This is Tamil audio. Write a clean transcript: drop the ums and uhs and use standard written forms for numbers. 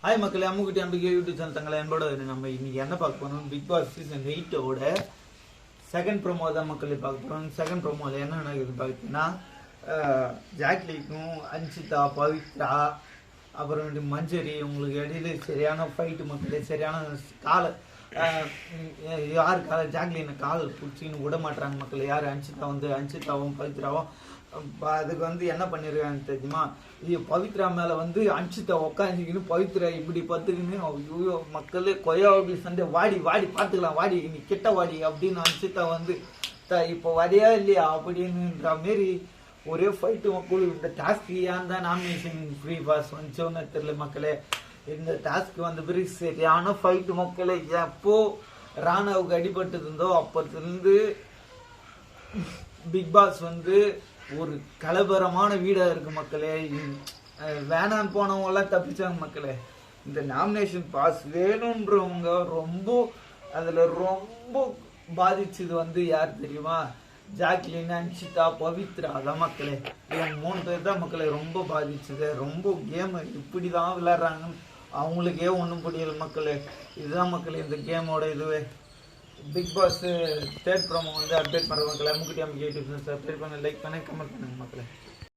ஹாய் மக்களே, அம்முக்குட்டி அம்பிகை யூடியூப் சேனல் தங்களை என்போட நம்ம இன்னைக்கு என்ன பார்க்க போறோம், பிக் பாஸ் சீசன் 8ஓட செகண்ட் ப்ரோமோ தான் மக்களே பார்க்க போறோம். செகண்ட் ப்ரோமோவில் என்ன நடக்குதுன்னு பார்த்தீங்கன்னா, ஜாக்லிக்கும் அன்சிதா, பவித்ரா, அப்புறம் மஞ்சரி உங்களுக்கு இடையில சரியான ஃபைட்டு மக்களே. சரியான யார் ஜாக்லினை கால் பிடிச்சின்னு விட மாட்டாங்க மக்கள். யார் அன்சிதாவும் பவித்ராவும் அதுக்கு என்ன பண்ணிருக்காங்க தெரியுமா, பவித்ரா மேல அன்சிதா உட்காந்துக்கின்னு பவித்ரா இப்படி பத்துக்குன்னு ஐயோ மக்களே கொய்யா சண்டை வாடி வாடி பார்த்துக்கலாம் வாடி நீ கிட்ட வாடி அப்படின்னு அன்சிதா இப்போ வரையா இல்லையா அப்படின்னுன்ற மாரி ஒரே ஃபைட்டு மக்கள். இந்த டாஸ்க் ஏன் தான் நாமினேஷன் ஃப்ரீ பாஸ் வந்துச்சோன்னு தெரியல மக்களே. இந்த டாஸ்க் பிறகு சரியான ஃபைட்டு மக்களே. எப்போ ராணாவுக்கு அடிபட்டு இருந்தோ அப்பத்திலிருந்து பிக் பாஸ் ஒரு கலவரமான வீடா இருக்கு மக்களே. வேணான்னு போனவங்க எல்லாம் தப்பிச்சாங்க மக்களே. இந்த நாமினேஷன் பாஸ் வேணும்ன்றவங்க அதுல ரொம்ப பாதிச்சது யார் தெரியுமா, ஜாக்லின், அன்சிதா, பவித்ரா தான் மக்களே. இவங்க 3 பேர் தான் மக்களே ரொம்ப பாதிச்சது. ரொம்ப கேம் இப்படிதான் விளையாடுறாங்கன்னு அவங்களுக்கே ஒன்றும் புரியல மக்களே. இதுதான் மக்களே இந்த கேமோட இதுவே. Bigg Boss third promo update பண்ணுற மக்களே. அம்முக்குட்டி அம்பிகை யூடியூப் சப்ஸ்கிரைப் பண்ண, லைக் பண்ண, கமெண்ட் பண்ணுங்க மக்களே.